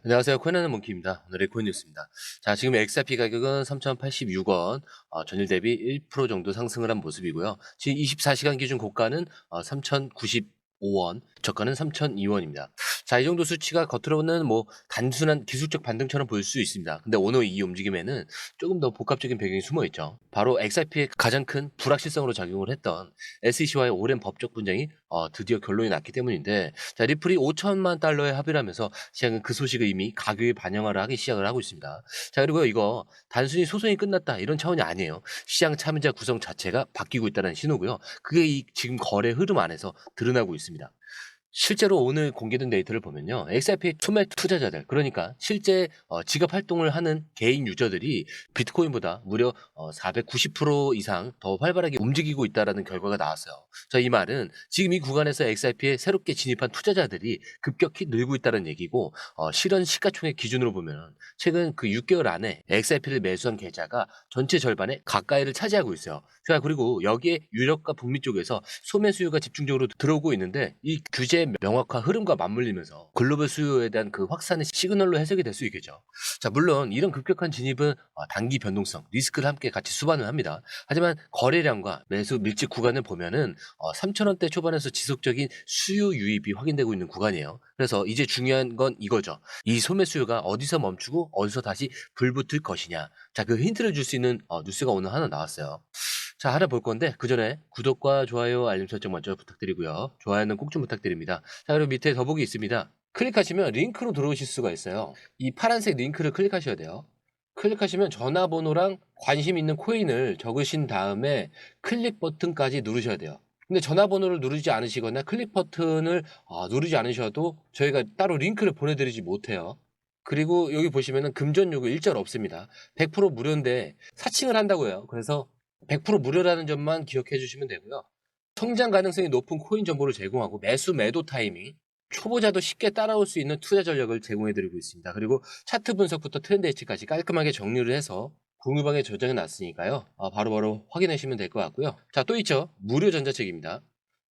안녕하세요. 코인하는 몽키입니다. 오늘의 코인 뉴스입니다. 자, 지금 XRP 가격은 3,086원, 전일 대비 1% 정도 상승을 한 모습이고요. 지금 24시간 기준 고가는 3,095원, 저가는 3,002원입니다. 자, 이 정도 수치가 겉으로는 뭐 단순한 기술적 반등처럼 보일 수 있습니다. 근데 오늘 이 움직임에는 조금 더 복합적인 배경이 숨어 있죠. 바로 XRP의 가장 큰 불확실성으로 작용을 했던 SEC와의 오랜 법적 분쟁이 드디어 결론이 났기 때문인데, 자, 리플이 5천만 달러에 합의를 하면서 시장은 그 소식을 이미 가격에 반영을 하기 시작을 하고 있습니다. 자, 그리고 이거 단순히 소송이 끝났다 이런 차원이 아니에요. 시장 참여자 구성 자체가 바뀌고 있다는 신호고요. 그게 이 지금 거래 흐름 안에서 드러나고 있습니다. 실제로 오늘 공개된 데이터를 보면요. XRP 투매 투자자들, 그러니까 실제 지갑 활동을 하는 개인 유저들이 비트코인보다 무려 490% 이상 더 활발하게 움직이고 있다는 결과가 나왔어요. 자, 이 말은 지금 이 구간에서 XRP에 새롭게 진입한 투자자들이 급격히 늘고 있다는 얘기고, 실현 시가총액 기준으로 보면 최근 그 6개월 안에 XRP를 매수한 계좌가 전체 절반의 가까이를 차지하고 있어요. 자, 그리고 여기에 유럽과 북미 쪽에서 소매 수요가 집중적으로 들어오고 있는데, 이 규제의 명확한 흐름과 맞물리면서 글로벌 수요에 대한 그 확산의 시그널로 해석이 될 수 있겠죠. 자, 물론 이런 급격한 진입은 단기 변동성, 리스크를 함께 같이 수반을 합니다. 하지만 거래량과 매수 밀집 구간을 보면은 3,000원대 초반에서 지속적인 수요 유입이 확인되고 있는 구간이에요. 그래서 이제 중요한 건 이거죠. 이 소매 수요가 어디서 멈추고 어디서 다시 불붙을 것이냐. 자, 그 힌트를 줄 수 있는 뉴스가 오늘 하나 나왔어요. 자, 하나 볼 건데 그 전에 구독과 좋아요, 알림 설정 먼저 부탁드리고요. 좋아요는 꼭 좀 부탁드립니다. 자, 그리고 밑에 더보기 있습니다. 클릭하시면 링크로 들어오실 수가 있어요. 이 파란색 링크를 클릭하셔야 돼요. 클릭하시면 전화번호랑 관심 있는 코인을 적으신 다음에 클릭 버튼까지 누르셔야 돼요. 근데 전화번호를 누르지 않으시거나 클릭 버튼을 누르지 않으셔도 저희가 따로 링크를 보내드리지 못해요. 그리고 여기 보시면은 금전 요구 일절 없습니다. 100% 무료인데 사칭을 한다고요. 그래서 100% 무료라는 점만 기억해 주시면 되고요. 성장 가능성이 높은 코인 정보를 제공하고 매수 매도 타이밍, 초보자도 쉽게 따라올 수 있는 투자 전략을 제공해 드리고 있습니다. 그리고 차트 분석부터 트렌드 예측까지 깔끔하게 정리를 해서 공유방에 저장해 놨으니까요. 바로바로 확인하시면 될 것 같고요. 자, 또 있죠. 무료 전자책입니다.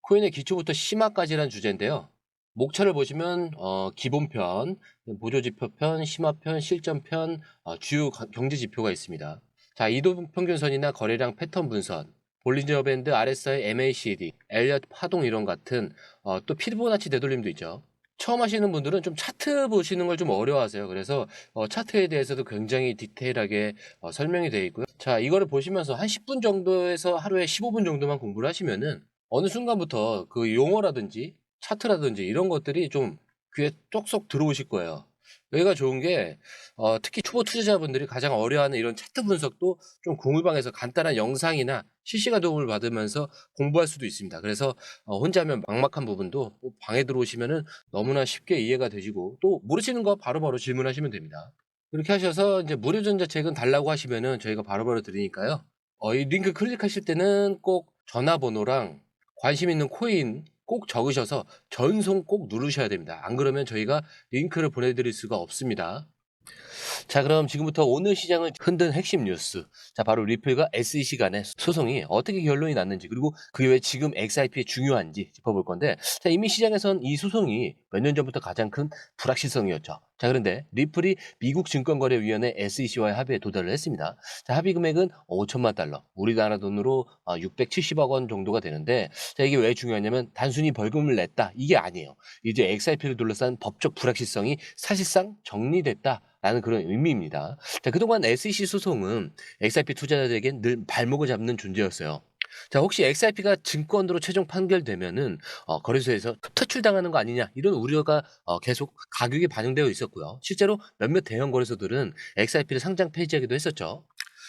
코인의 기초부터 심화까지라는 주제인데요. 목차를 보시면 기본편, 보조지표편, 심화편, 실전편, 주요 경제 지표가 있습니다. 자, 이동평균선이나 거래량 패턴 분선, 볼린저 밴드, RSI, MACD, 엘리엇 파동 이론 같은 또 피보나치 되돌림도 있죠. 처음 하시는 분들은 좀 차트 보시는 걸 좀 어려워하세요. 그래서 차트에 대해서도 굉장히 디테일하게 설명이 되어 있고요. 자, 이거를 보시면서 한 10분 정도에서 하루에 15분 정도만 공부를 하시면은 어느 순간부터 그 용어라든지 차트라든지 이런 것들이 좀 귀에 쏙쏙 들어오실 거예요. 여기가 좋은 게 특히 초보 투자자분들이 가장 어려워하는 이런 차트 분석도 좀 공유방에서 간단한 영상이나 실시간 도움을 받으면서 공부할 수도 있습니다. 그래서 혼자 하면 막막한 부분도 방에 들어오시면은 너무나 쉽게 이해가 되시고, 또 모르시는 거 바로바로 질문하시면 됩니다. 이렇게 하셔서 이제 무료 전자책은 달라고 하시면은 저희가 바로바로 드리니까요. 이 링크 클릭하실 때는 꼭 전화번호랑 관심 있는 코인 꼭 적으셔서 전송 꼭 누르셔야 됩니다. 안 그러면 저희가 링크를 보내드릴 수가 없습니다. 자, 그럼 지금부터 오늘 시장을 흔든 핵심 뉴스. 자, 바로 리플과 SEC 간의 소송이 어떻게 결론이 났는지, 그리고 그게 왜 지금 XRP에 중요한지 짚어볼 건데, 자, 이미 시장에선 이 소송이 몇 년 전부터 가장 큰 불확실성이었죠. 자, 그런데 리플이 미국 증권거래위원회 SEC와의 합의에 도달을 했습니다. 자, 합의 금액은 5천만 달러, 우리나라 돈으로 670억 원 정도가 되는데, 자, 이게 왜 중요하냐면 단순히 벌금을 냈다 이게 아니에요. 이제 XRP를 둘러싼 법적 불확실성이 사실상 정리됐다라는 그런 의미입니다. 자, 그동안 SEC 소송은 XRP 투자자들에겐 늘 발목을 잡는 존재였어요. 자, 혹시 XRP가 증권으로 최종 판결되면은 거래소에서 퇴출당하는 거 아니냐 이런 우려가 계속 가격에 반영되어 있었고요. 실제로 몇몇 대형 거래소들은 XRP를 상장 폐지하기도 했었죠.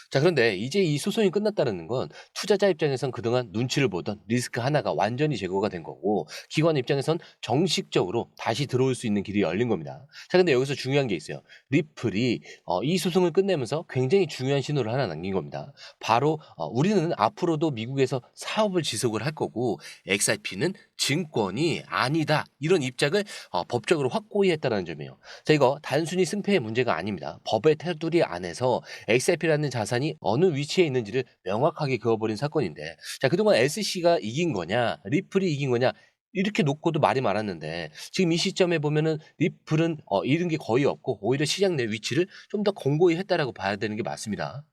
자, 그런데 이제 이 소송이 끝났다는 건 투자자 입장에선 그동안 눈치를 보던 리스크 하나가 완전히 제거가 된 거고, 기관 입장에선 정식적으로 다시 들어올 수 있는 길이 열린 겁니다. 자, 근데 여기서 중요한 게 있어요. 리플이 이 소송을 끝내면서 굉장히 중요한 신호를 하나 남긴 겁니다. 바로 우리는 앞으로도 미국에서 사업을 지속을 할 거고 XRP는 증권이 아니다, 이런 입장을 법적으로 확고히 했다는 점이에요. 자, 이거 단순히 승패의 문제가 아닙니다. 법의 테두리 안에서 XRP라는 자산이 어느 위치에 있는지를 명확하게 그어버린 사건인데, 자, 그동안 SC가 이긴 거냐, 리플이 이긴 거냐, 이렇게 놓고도 말이 많았는데 지금 이 시점에 보면은 리플은 잃은 게 거의 없고 오히려 시장 내 위치를 좀 더 공고히 했다라고 봐야 되는 게 맞습니다.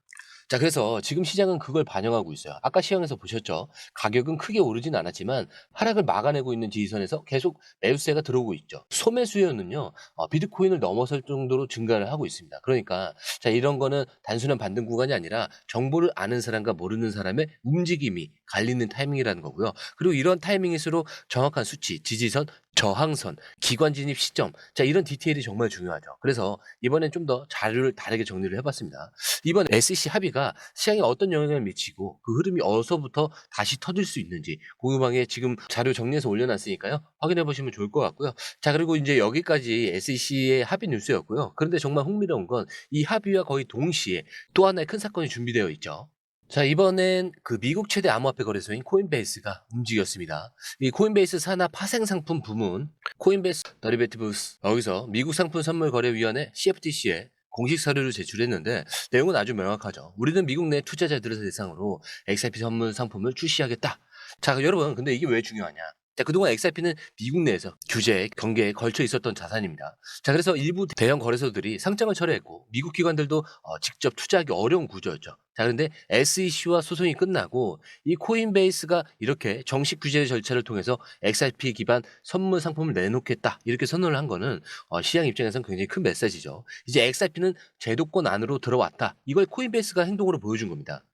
자, 그래서 지금 시장은 그걸 반영하고 있어요. 아까 시황에서 보셨죠? 가격은 크게 오르진 않았지만 하락을 막아내고 있는 지지선에서 계속 매수세가 들어오고 있죠. 소매 수요는요, 비트코인을 넘어설 정도로 증가를 하고 있습니다. 그러니까 자, 이런 거는 단순한 반등 구간이 아니라 정보를 아는 사람과 모르는 사람의 움직임이 갈리는 타이밍이라는 거고요. 그리고 이런 타이밍일수록 정확한 수치, 지지선, 저항선, 기관 진입 시점, 자, 이런 디테일이 정말 중요하죠. 그래서 이번엔 좀 더 자료를 다르게 정리를 해봤습니다. 이번 SEC 합의가 시장에 어떤 영향을 미치고 그 흐름이 어디서부터 다시 터질 수 있는지 공유방에 지금 자료 정리해서 올려놨으니까요. 확인해 보시면 좋을 것 같고요. 자, 그리고 이제 여기까지 SEC의 합의 뉴스였고요. 그런데 정말 흥미로운 건 이 합의와 거의 동시에 또 하나의 큰 사건이 준비되어 있죠. 자, 이번엔 그 미국 최대 암호화폐 거래소인 코인베이스가 움직였습니다. 이 코인베이스 산하 파생 상품 부문 코인베이스 더리베티브스 여기서 미국 상품 선물 거래위원회 CFTC에 공식 서류를 제출했는데 내용은 아주 명확하죠. 우리는 미국 내 투자자들을 대상으로 XRP 선물 상품을 출시하겠다. 자, 여러분, 근데 이게 왜 중요하냐? 자, 그동안 XRP는 미국 내에서 규제, 경계에 걸쳐 있었던 자산입니다. 자, 그래서 일부 대형 거래소들이 상장을 철회했고 미국 기관들도 직접 투자하기 어려운 구조였죠. 자, 그런데 SEC와 소송이 끝나고 이 코인베이스가 이렇게 정식 규제 절차를 통해서 XRP 기반 선물 상품을 내놓겠다 이렇게 선언을 한 거는 시장 입장에서는 굉장히 큰 메시지죠. 이제 XRP는 제도권 안으로 들어왔다. 이걸 코인베이스가 행동으로 보여준 겁니다.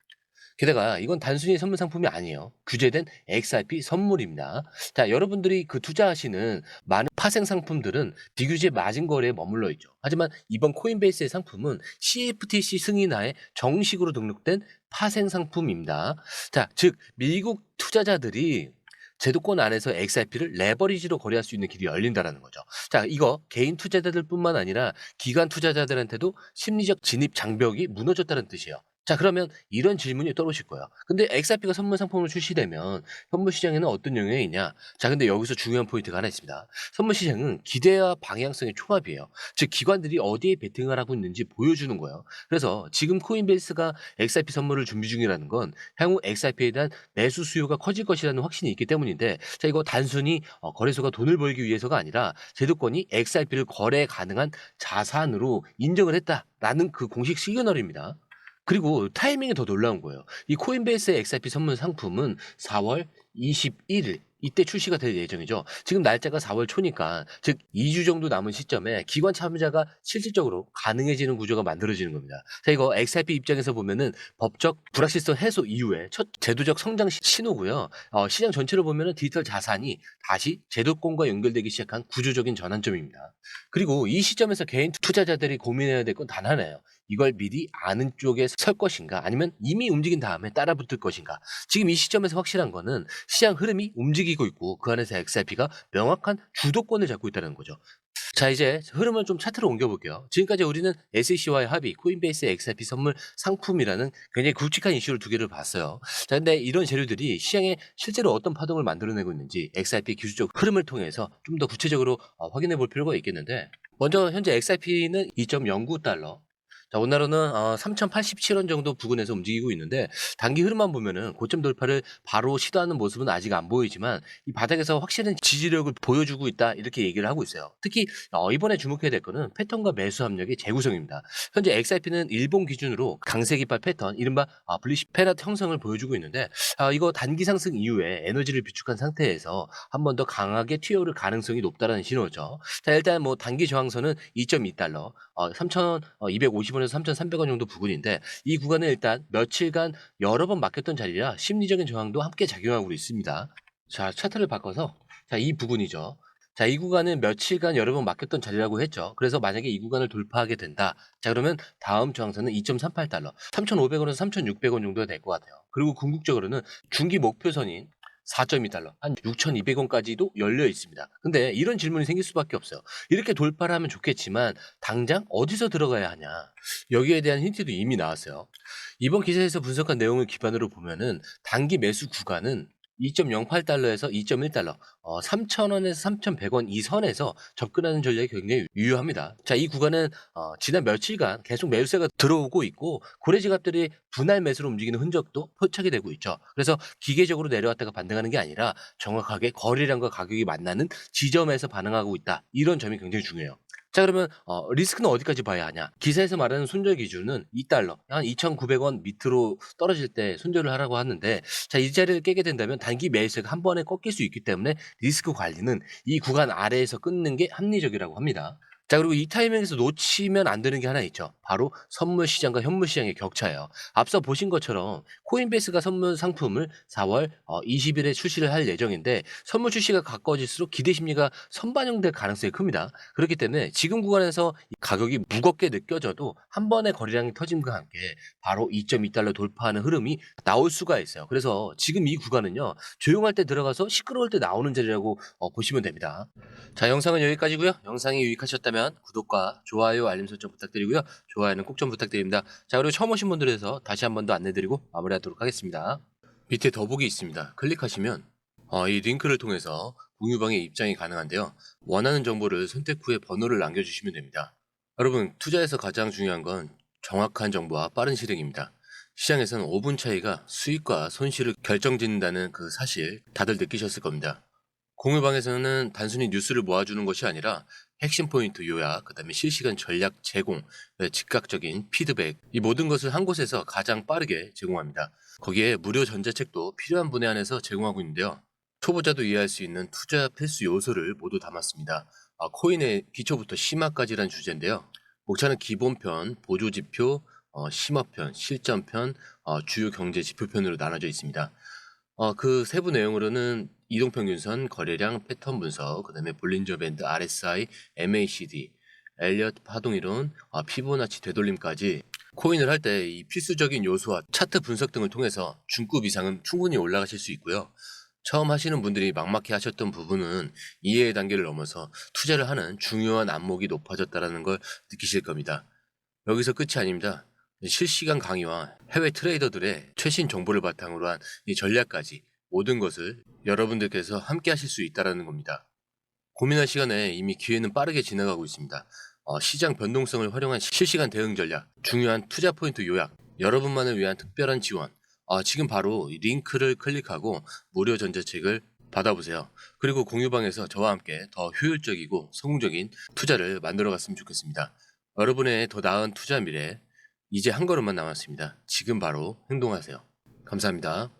게다가 이건 단순히 선물 상품이 아니에요. 규제된 XRP 선물입니다. 자, 여러분들이 그 투자하시는 많은 파생 상품들은 비규제 마진 거래에 머물러 있죠. 하지만 이번 코인베이스의 상품은 CFTC 승인하에 정식으로 등록된 파생 상품입니다. 자, 즉 미국 투자자들이 제도권 안에서 XRP를 레버리지로 거래할 수 있는 길이 열린다라는 거죠. 자, 이거 개인 투자자들뿐만 아니라 기관 투자자들한테도 심리적 진입 장벽이 무너졌다는 뜻이에요. 자, 그러면 이런 질문이 떠오르실 거예요. 근데 XRP가 선물 상품으로 출시되면 선물 시장에는 어떤 영향이 있냐? 자, 근데 여기서 중요한 포인트가 하나 있습니다. 선물 시장은 기대와 방향성의 총합이에요. 즉, 기관들이 어디에 베팅을 하고 있는지 보여주는 거예요. 그래서 지금 코인베이스가 XRP 선물을 준비 중이라는 건 향후 XRP에 대한 매수 수요가 커질 것이라는 확신이 있기 때문인데, 자, 이거 단순히 거래소가 돈을 벌기 위해서가 아니라 제도권이 XRP를 거래 가능한 자산으로 인정을 했다라는 그 공식 시그널입니다. 그리고 타이밍이 더 놀라운 거예요. 이 코인베이스의 XRP 선물 상품은 4월 21일 이때 출시가 될 예정이죠. 지금 날짜가 4월 초니까 즉 2주 정도 남은 시점에 기관 참여자가 실질적으로 가능해지는 구조가 만들어지는 겁니다. 자, 이거 XRP 입장에서 보면은 법적 불확실성 해소 이후에 첫 제도적 성장 신호고요. 시장 전체로 보면은 디지털 자산이 다시 제도권과 연결되기 시작한 구조적인 전환점입니다. 그리고 이 시점에서 개인 투자자들이 고민해야 될 건 단 하나예요. 이걸 미리 아는 쪽에 설 것인가 아니면 이미 움직인 다음에 따라붙을 것인가. 지금 이 시점에서 확실한 거는 시장 흐름이 움직이고 있고 그 안에서 XRP가 명확한 주도권을 잡고 있다는 거죠. 자, 이제 흐름을 좀 차트로 옮겨볼게요. 지금까지 우리는 SEC와의 합의, 코인베이스의 XRP 선물 상품이라는 굉장히 굵직한 이슈를 두 개를 봤어요. 자, 근데 이런 재료들이 시장에 실제로 어떤 파동을 만들어내고 있는지 XRP 기술적 흐름을 통해서 좀 더 구체적으로 확인해 볼 필요가 있겠는데 먼저 현재 XRP는 2.09달러, 자, 원화로는 3,087원 정도 부근에서 움직이고 있는데 단기 흐름만 보면은 고점 돌파를 바로 시도하는 모습은 아직 안 보이지만 이 바닥에서 확실한 지지력을 보여주고 있다 이렇게 얘기를 하고 있어요. 특히 이번에 주목해야 될 거는 패턴과 매수 압력의 재구성입니다. 현재 XRP는 일본 기준으로 강세 깃발 패턴 이른바 블리시 페나트 형성을 보여주고 있는데 이거 단기 상승 이후에 에너지를 비축한 상태에서 한 번 더 강하게 튀어오를 가능성이 높다라는 신호죠. 자, 일단 뭐 단기 저항선은 2.2달러 3,250원에서 3,300원 정도 부근인데 이 구간은 일단 며칠간 여러 번 막혔던 자리라 심리적인 저항도 함께 작용하고 있습니다. 자, 차트를 바꿔서 자, 이 부분이죠. 자, 이 구간은 며칠간 여러 번 막혔던 자리라고 했죠. 그래서 만약에 이 구간을 돌파하게 된다. 자, 그러면 다음 저항선은 2.38달러, 3,500원에서 3,600원 정도가 될 것 같아요. 그리고 궁극적으로는 중기 목표선인 4.2달러, 한 6,200원까지도 열려 있습니다. 근데 이런 질문이 생길 수밖에 없어요. 이렇게 돌파를 하면 좋겠지만 당장 어디서 들어가야 하냐? 여기에 대한 힌트도 이미 나왔어요. 이번 기사에서 분석한 내용을 기반으로 보면은 단기 매수 구간은 2.08달러에서 2.1달러, 3,000원에서 3,100원 이 선에서 접근하는 전략이 굉장히 유효합니다. 자, 이 구간은 지난 며칠간 계속 매수세가 들어오고 있고 고래 지갑들이 분할 매수로 움직이는 흔적도 포착이 되고 있죠. 그래서 기계적으로 내려왔다가 반등하는 게 아니라 정확하게 거래량과 가격이 만나는 지점에서 반응하고 있다. 이런 점이 굉장히 중요해요. 자, 그러면 리스크는 어디까지 봐야 하냐? 기사에서 말하는 손절 기준은 2달러, 한 2,900원 밑으로 떨어질 때 손절을 하라고 하는데, 자, 이 자리를 깨게 된다면 단기 매수세가 한 번에 꺾일 수 있기 때문에 리스크 관리는 이 구간 아래에서 끊는 게 합리적이라고 합니다. 자, 그리고 이 타이밍에서 놓치면 안 되는 게 하나 있죠. 바로 선물 시장과 현물 시장의 격차예요. 앞서 보신 것처럼 코인베이스가 선물 상품을 4월 20일에 출시를 할 예정인데, 선물 출시가 가까워질수록 기대 심리가 선반영될 가능성이 큽니다. 그렇기 때문에 지금 구간에서 가격이 무겁게 느껴져도 한 번의 거래량이 터짐과 함께 바로 2.2달러 돌파하는 흐름이 나올 수가 있어요. 그래서 지금 이 구간은요, 조용할 때 들어가서 시끄러울 때 나오는 자리라고 보시면 됩니다. 자, 영상은 여기까지고요. 영상이 유익하셨다면 구독과 좋아요, 알림 설정 부탁드리고요. 좋아요는 꼭 좀 부탁드립니다. 자, 그리고 처음 오신 분들에 대해서 다시 한 번 더 안내드리고 마무리하도록 하겠습니다. 밑에 더보기 있습니다. 클릭하시면 이 링크를 통해서 공유방에 입장이 가능한데요. 원하는 정보를 선택 후에 번호를 남겨주시면 됩니다. 여러분, 투자에서 가장 중요한 건 정확한 정보와 빠른 실행입니다. 시장에서는 5분 차이가 수익과 손실을 결정짓는다는 그 사실 다들 느끼셨을 겁니다. 공유방에서는 단순히 뉴스를 모아주는 것이 아니라 핵심 포인트 요약, 그 다음에 실시간 전략 제공, 즉각적인 피드백, 이 모든 것을 한 곳에서 가장 빠르게 제공합니다. 거기에 무료 전자책도 필요한 분에 한해서 제공하고 있는데요. 초보자도 이해할 수 있는 투자 필수 요소를 모두 담았습니다. 코인의 기초부터 심화까지란 주제인데요. 목차는 기본편, 보조지표, 심화편, 실전편, 주요 경제 지표편으로 나눠져 있습니다. 그 세부 내용으로는 이동평균선, 거래량, 패턴 분석, 그 다음에 볼린저 밴드, RSI, MACD, 엘리엇 파동이론, 피보나치 되돌림까지 코인을 할 때 이 필수적인 요소와 차트 분석 등을 통해서 중급 이상은 충분히 올라가실 수 있고요. 처음 하시는 분들이 막막해 하셨던 부분은 이해의 단계를 넘어서 투자를 하는 중요한 안목이 높아졌다는 걸 느끼실 겁니다. 여기서 끝이 아닙니다. 실시간 강의와 해외 트레이더들의 최신 정보를 바탕으로 한 이 전략까지 모든 것을 여러분들께서 함께 하실 수 있다는 겁니다. 고민할 시간에 이미 기회는 빠르게 지나가고 있습니다. 시장 변동성을 활용한 실시간 대응 전략, 중요한 투자 포인트 요약, 여러분만을 위한 특별한 지원. 지금 바로 이 링크를 클릭하고 무료 전자책을 받아보세요. 그리고 공유방에서 저와 함께 더 효율적이고 성공적인 투자를 만들어 갔으면 좋겠습니다. 여러분의 더 나은 투자 미래, 이제 한 걸음만 남았습니다. 지금 바로 행동하세요. 감사합니다.